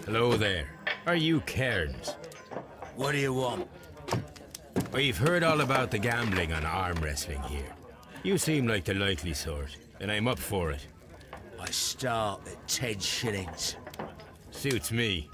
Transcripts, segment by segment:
Hello there. Are you Cairns? What do you want? I've heard all about the gambling on arm wrestling here. You seem like the likely sort, and I'm up for it. I start at 10 shillings. Suits me.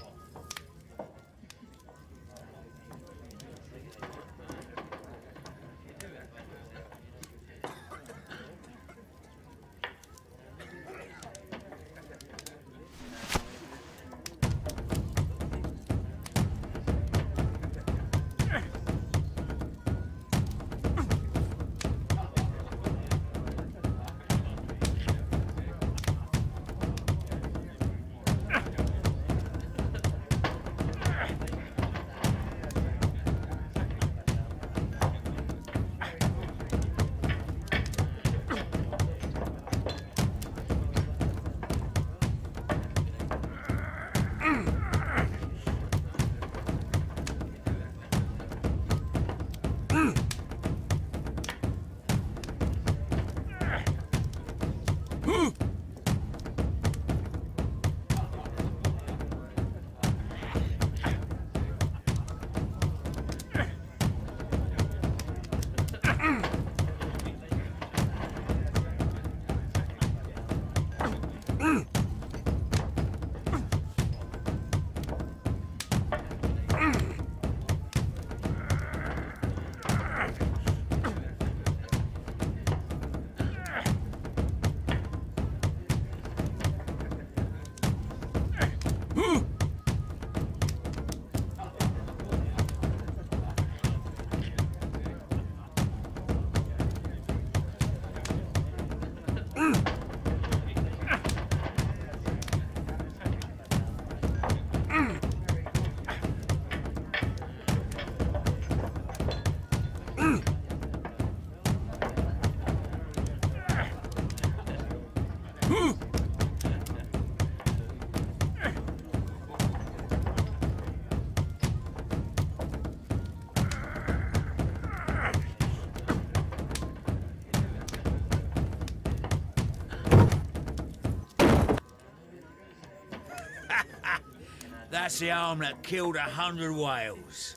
That's the arm that killed 100 whales.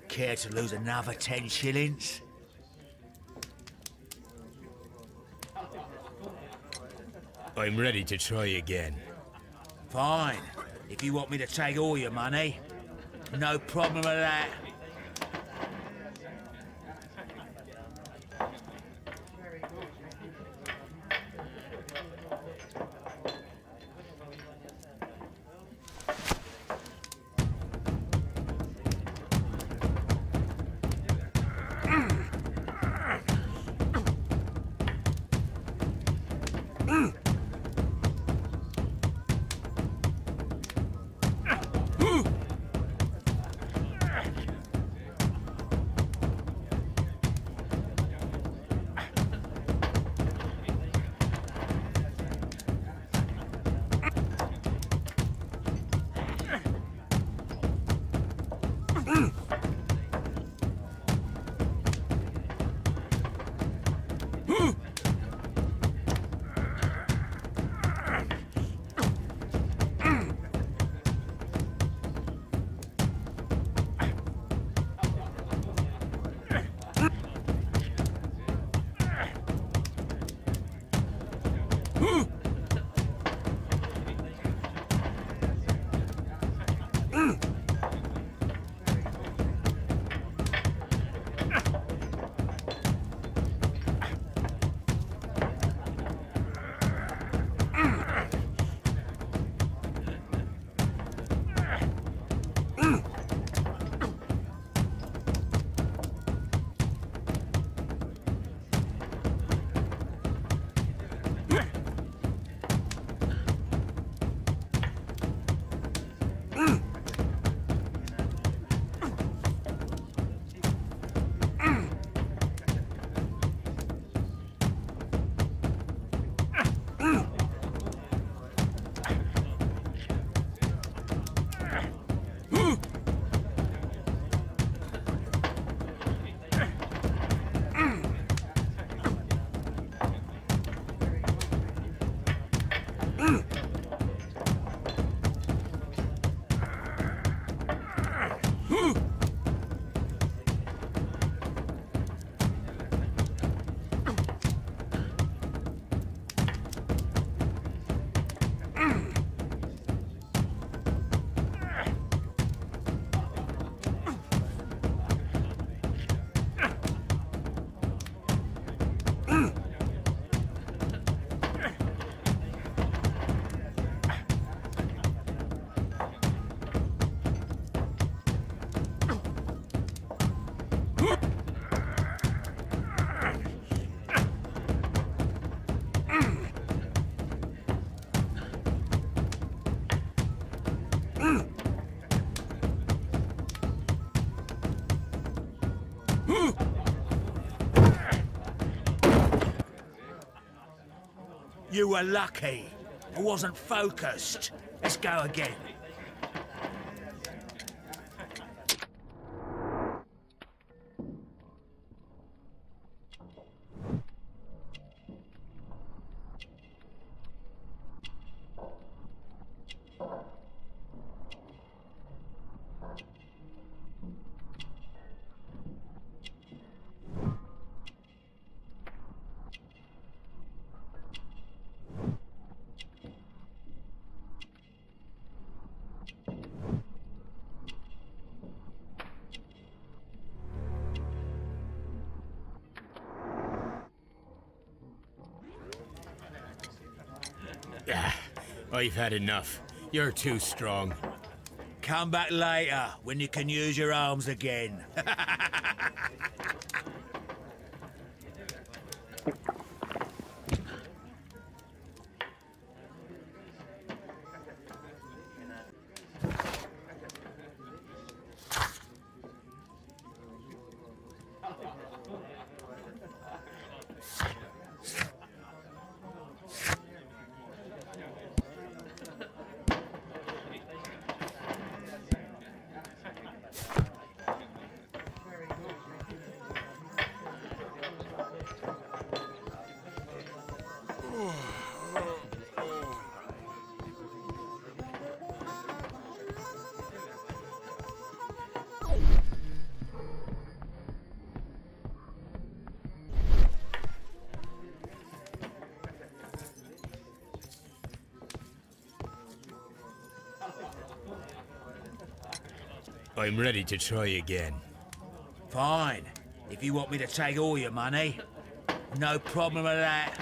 Care to lose another 10 shillings? I'm ready to try again. Fine. If you want me to take all your money, no problem with that. You were lucky. I wasn't focused. Let's go again. I've had enough. You're too strong. Come back later, when you can use your arms again. I'm ready to try again. Fine. If you want me to take all your money, no problem with that.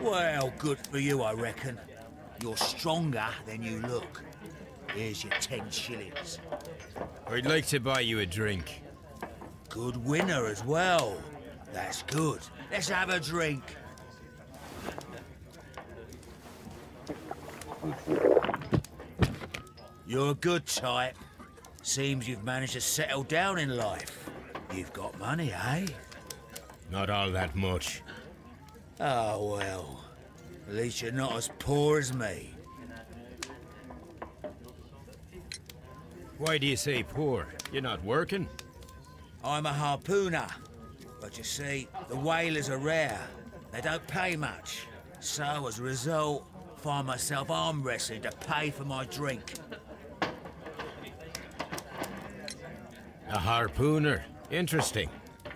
Well, good for you, I reckon. You're stronger than you look. Here's your 10 shillings. I'd like to buy you a drink. Good winner as well. That's good. Let's have a drink. You're a good type. Seems you've managed to settle down in life. You've got money, eh? Not all that much. Oh, well. At least you're not as poor as me. Why do you say poor? You're not working? I'm a harpooner. But you see, the whalers are rare. They don't pay much. So, as a result, find myself arm wrestling to pay for my drink. A harpooner? Interesting.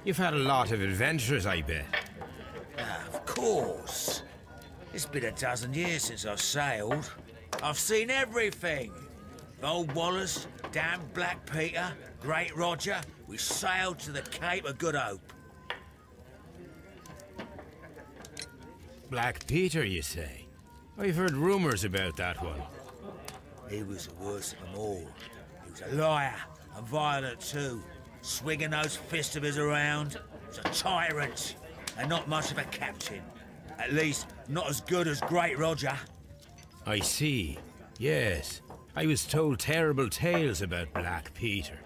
You've had a lot of adventures, I bet. Of course. It's been a dozen years since I've sailed. I've seen everything. Old Wallace, damn Black Peter, Great Roger. We sailed to the Cape of Good Hope. Black Peter, you say? I've heard rumors about that one. He was the worst of them all. He was a liar, and violent too. Swinging those fists of his around. He was a tyrant, and not much of a captain. At least, not as good as Great Roger. I see. Yes. I was told terrible tales about Black Peter.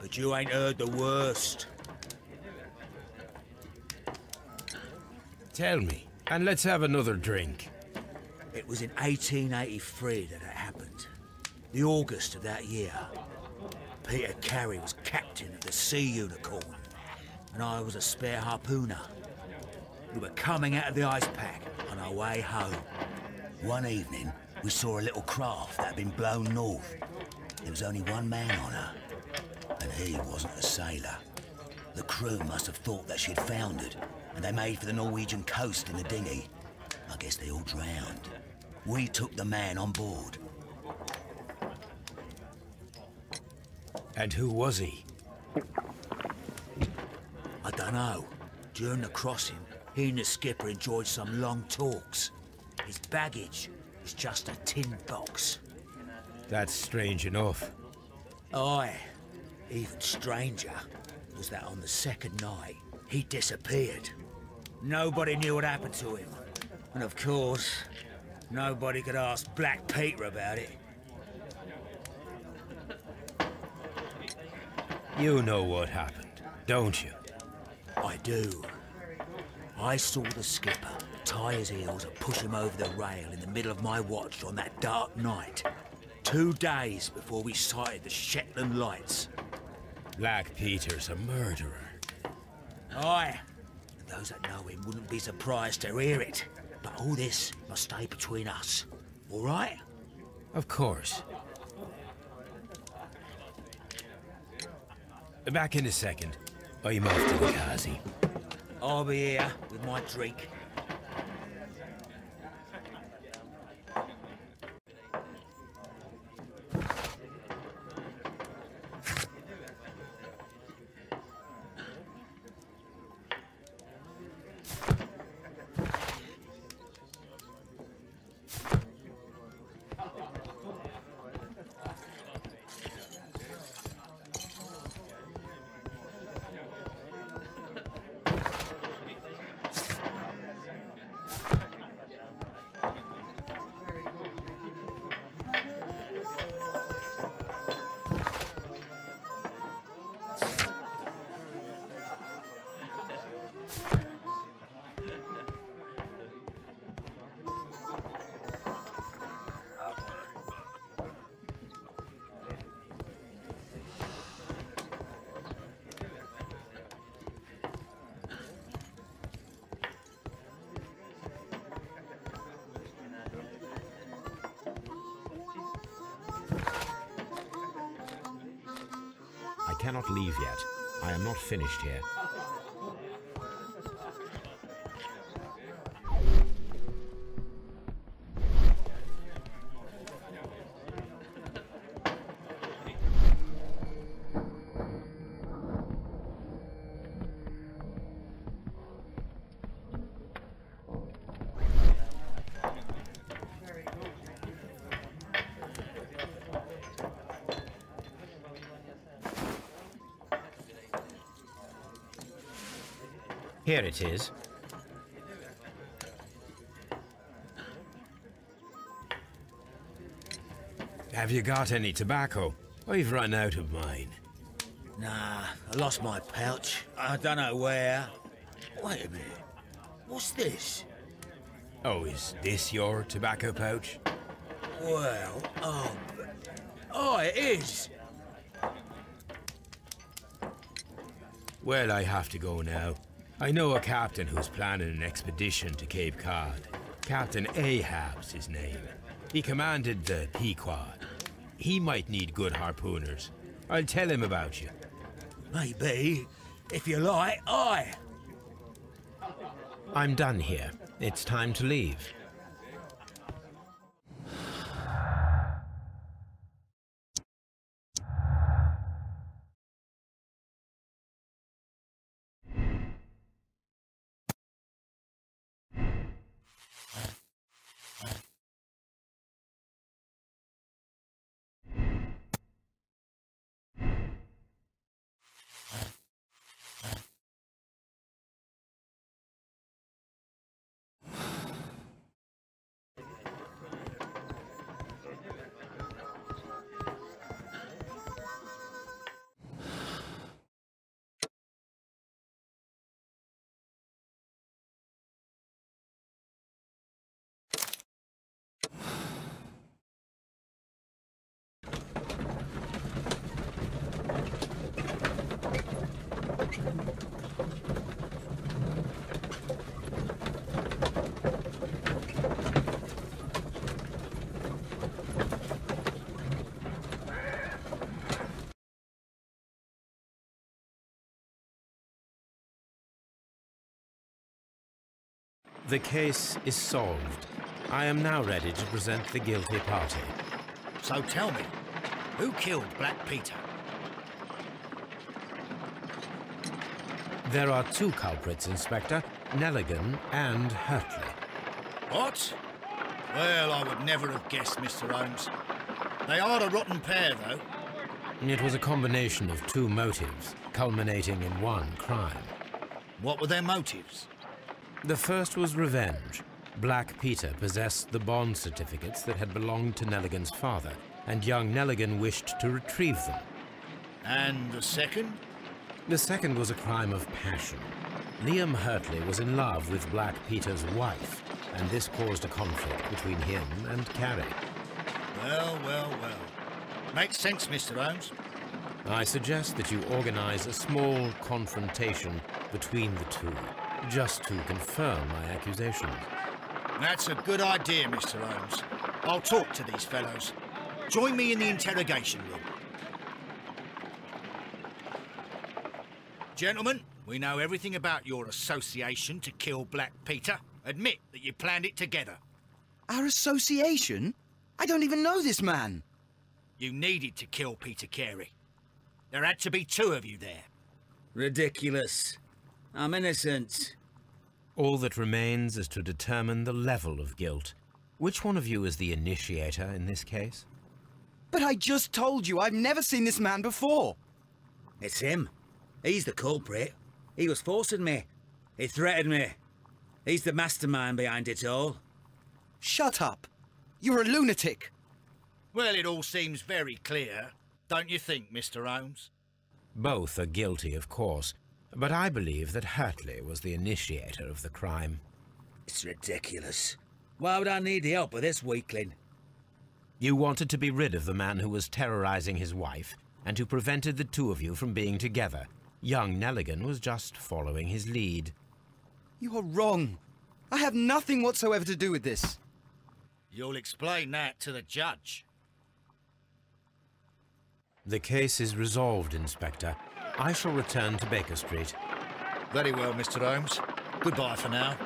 But you ain't heard the worst. Tell me, and let's have another drink. It was in 1883 that it happened. The August of that year. Peter Carey was captain of the Sea Unicorn, and I was a spare harpooner. We were coming out of the ice pack on our way home. One evening, we saw a little craft that had been blown north. There was only one man on her, and he wasn't a sailor. The crew must have thought that she'd foundered, and they made for the Norwegian coast in the dinghy. I guess they all drowned. We took the man on board. And who was he? I don't know. During the crossing, he and the skipper enjoyed some long talks. His baggage was just a tin box. That's strange enough. Aye. Even stranger was that on the second night, he disappeared. Nobody knew what happened to him. And of course, nobody could ask Black Peter about it. You know what happened, don't you? I do. I saw the skipper tie his heels and push him over the rail in the middle of my watch on that dark night. 2 days before we sighted the Shetland Lights. Black Peter's a murderer. Aye. And those that know him wouldn't be surprised to hear it. But all this must stay between us. All right? Of course. Back in a second. I'm off to the Kazi. I'll be here with my drink. I cannot leave yet. I am not finished here. Here it is. Have you got any tobacco? I've run out of mine. Nah, I lost my pouch. I don't know where. Wait a minute. What's this? Oh, is this your tobacco pouch? Well, oh, it is. Well, I have to go now. I know a captain who's planning an expedition to Cape Cod. Captain Ahab's his name. He commanded the Pequod. He might need good harpooners. I'll tell him about you. Maybe. If you like, aye. I'm done here. It's time to leave. The case is solved. I am now ready to present the guilty party. So tell me, who killed Black Peter? There are two culprits, Inspector, Nelligan and Hurtley. What? Well, I would never have guessed, Mr. Holmes. They are a rotten pair, though. It was a combination of two motives, culminating in one crime. What were their motives? The first was revenge. Black Peter possessed the bond certificates that had belonged to Nelligan's father, and young Nelligan wished to retrieve them. And the second? The second was a crime of passion. Liam Hurtley was in love with Black Peter's wife, and this caused a conflict between him and Carrie. Well, well, well. Makes sense, Mr. Holmes. I suggest that you organize a small confrontation between the two, just to confirm my accusations. That's a good idea, Mr. Holmes. I'll talk to these fellows. Join me in the interrogation room. Gentlemen, we know everything about your association to kill Black Peter. Admit that you planned it together. Our association? I don't even know this man. You needed to kill Peter Carey. There had to be two of you there. Ridiculous. I'm innocent. All that remains is to determine the level of guilt. Which one of you is the initiator in this case? But I just told you I've never seen this man before. It's him. He's the culprit. He was forcing me. He threatened me. He's the mastermind behind it all. Shut up. You're a lunatic. Well, it all seems very clear, don't you think, Mr. Holmes? Both are guilty, of course, but I believe that Hurtley was the initiator of the crime. It's ridiculous. Why would I need the help of this weakling? You wanted to be rid of the man who was terrorizing his wife, and who prevented the two of you from being together. Young Nelligan was just following his lead. You are wrong. I have nothing whatsoever to do with this. You'll explain that to the judge. The case is resolved, Inspector. I shall return to Baker Street. Very well, Mr. Holmes. Goodbye for now.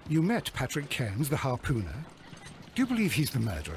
You met Patrick Cairns, the harpooner. Do you believe he's the murderer?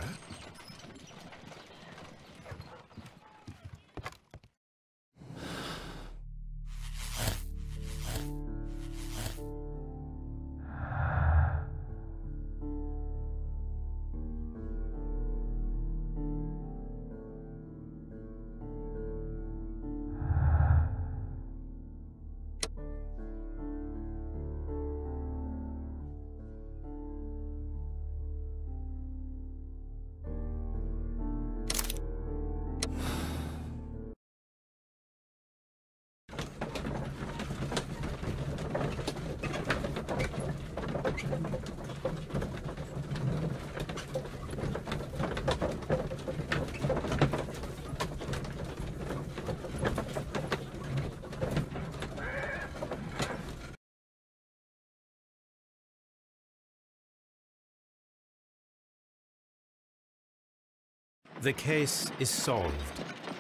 The case is solved.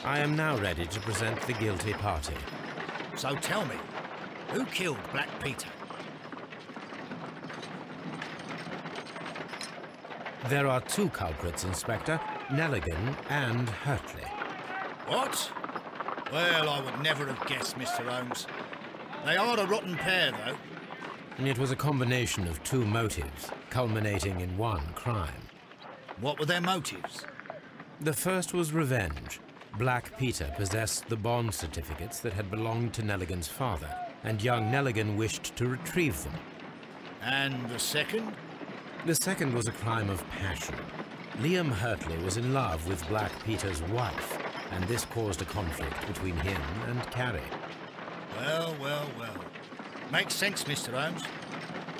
I am now ready to present the guilty party. So tell me, who killed Black Peter? There are two culprits, Inspector, Nelligan and Hurtley. What? Well, I would never have guessed, Mr. Holmes. They are a rotten pair, though. And it was a combination of two motives, culminating in one crime. What were their motives? The first was revenge. Black Peter possessed the bond certificates that had belonged to Nelligan's father, and young Nelligan wished to retrieve them. And the second? The second was a crime of passion. Liam Hurtley was in love with Black Peter's wife, and this caused a conflict between him and Carrie. Well, well, well. Makes sense, Mr. Holmes.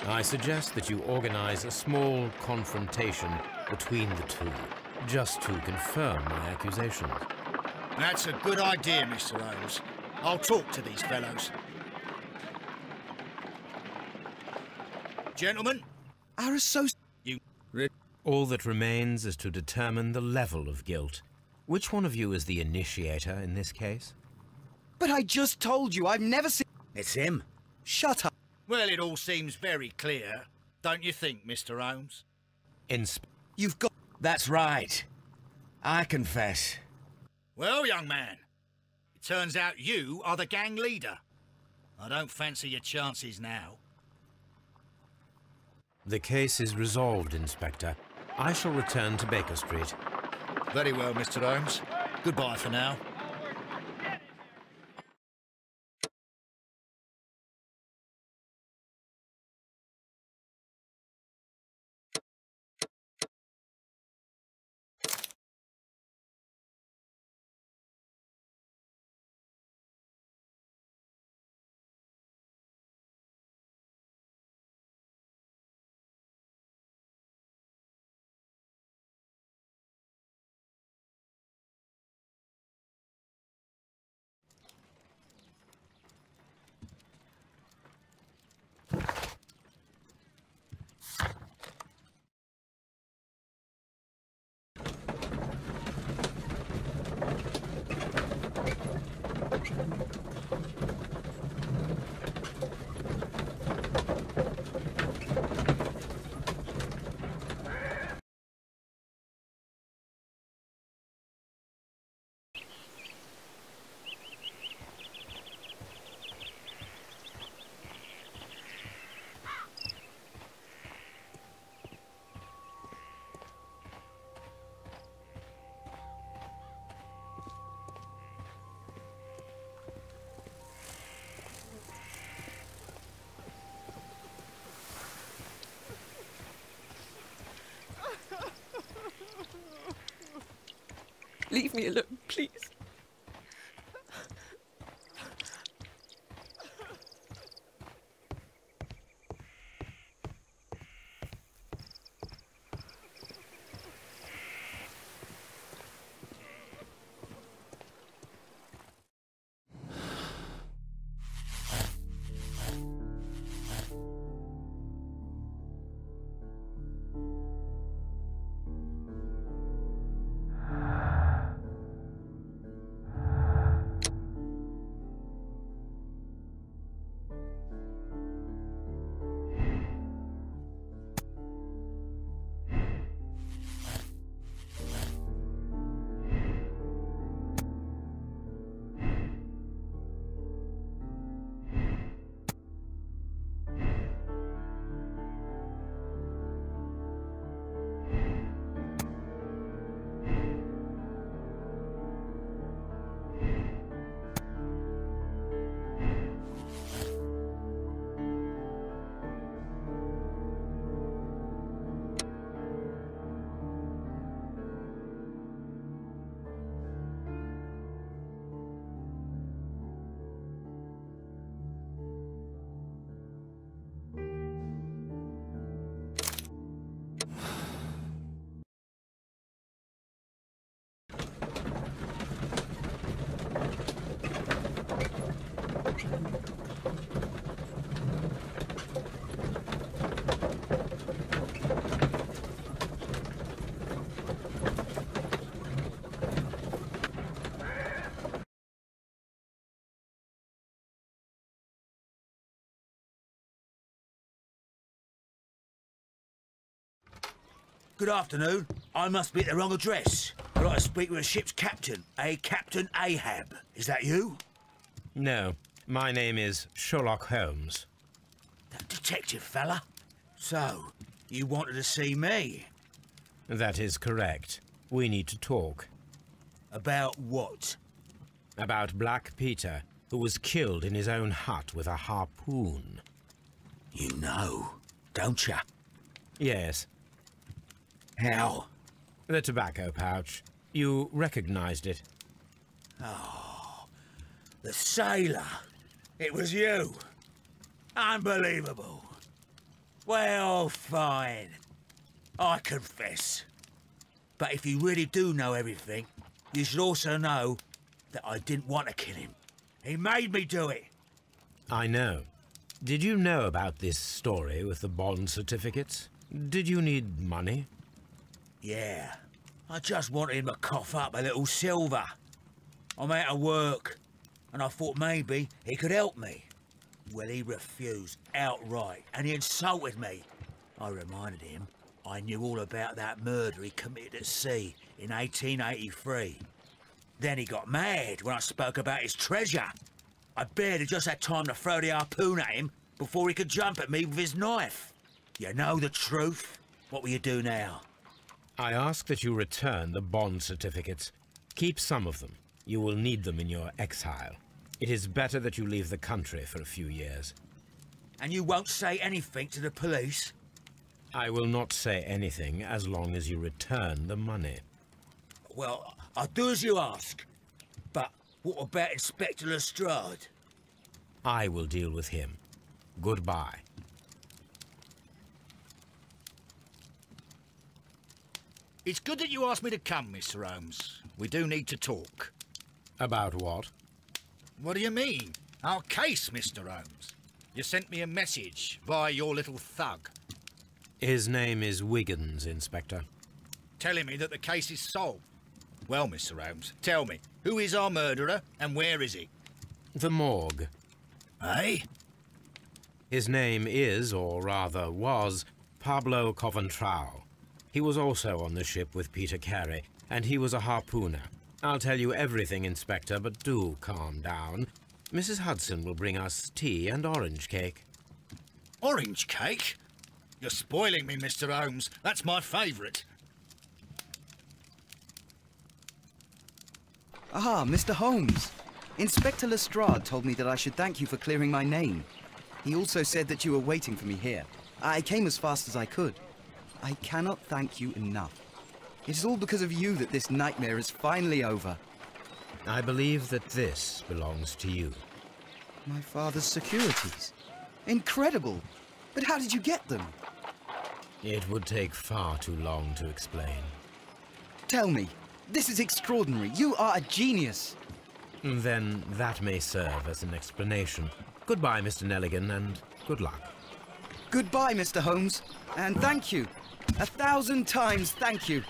I suggest that you organize a small confrontation between the two, just to confirm my accusations. That's a good idea, Mr. Holmes. I'll talk to these fellows. Gentlemen, Our you... All that remains is to determine the level of guilt. Which one of you is the initiator in this case? But I just told you, I've never seen... It's him. Shut up. Well, it all seems very clear, don't you think, Mr. Holmes? You've got... That's right. I confess. Well, young man, it turns out you are the gang leader. I don't fancy your chances now. The case is resolved, Inspector. I shall return to Baker Street. Very well, Mr. Holmes. Goodbye for now. Leave me alone, please. Good afternoon. I must be at the wrong address. I'd like to speak with a ship's captain, Captain Ahab. Is that you? No, my name is Sherlock Holmes. That detective fella? So, you wanted to see me? That is correct. We need to talk. About what? About Black Peter, who was killed in his own hut with a harpoon. You know, don't you? Yes. How? The tobacco pouch. You recognized it. The sailor. It was you. Unbelievable. Well, fine. I confess. But if you really do know everything, you should also know that I didn't want to kill him. He made me do it. I know. Did you know about this story with the bond certificates? Did you need money? Yeah. I just wanted him to cough up a little silver. I'm out of work, and I thought maybe he could help me. Well, he refused outright, and he insulted me. I reminded him I knew all about that murder he committed at sea in 1883. Then he got mad when I spoke about his treasure. I barely just had time to throw the harpoon at him before he could jump at me with his knife. You know the truth. What will you do now? I ask that you return the bond certificates. Keep some of them. You will need them in your exile. It is better that you leave the country for a few years. And you won't say anything to the police? I will not say anything as long as you return the money. Well, I'll do as you ask. But what about Inspector Lestrade? I will deal with him. Goodbye. It's good that you asked me to come, Mr. Holmes. We do need to talk. About what? What do you mean? Our case, Mr. Holmes. You sent me a message via your little thug. His name is Wiggins, Inspector. Telling me that the case is solved. Well, Mr. Holmes, tell me, who is our murderer and where is he? The morgue. Eh? His name is, or rather was, Pablo Coventrao. He was also on the ship with Peter Carey, and he was a harpooner. I'll tell you everything, Inspector, but do calm down. Mrs. Hudson will bring us tea and orange cake. Orange cake? You're spoiling me, Mr. Holmes. That's my favourite. Ah, Mr. Holmes. Inspector Lestrade told me that I should thank you for clearing my name. He also said that you were waiting for me here. I came as fast as I could. I cannot thank you enough. It is all because of you that this nightmare is finally over. I believe that this belongs to you. My father's securities. Incredible! But how did you get them? It would take far too long to explain. Tell me. This is extraordinary. You are a genius. Then that may serve as an explanation. Goodbye, Mr. Nelligan, and good luck. Goodbye, Mr. Holmes. And thank you. 1,000 times thank you.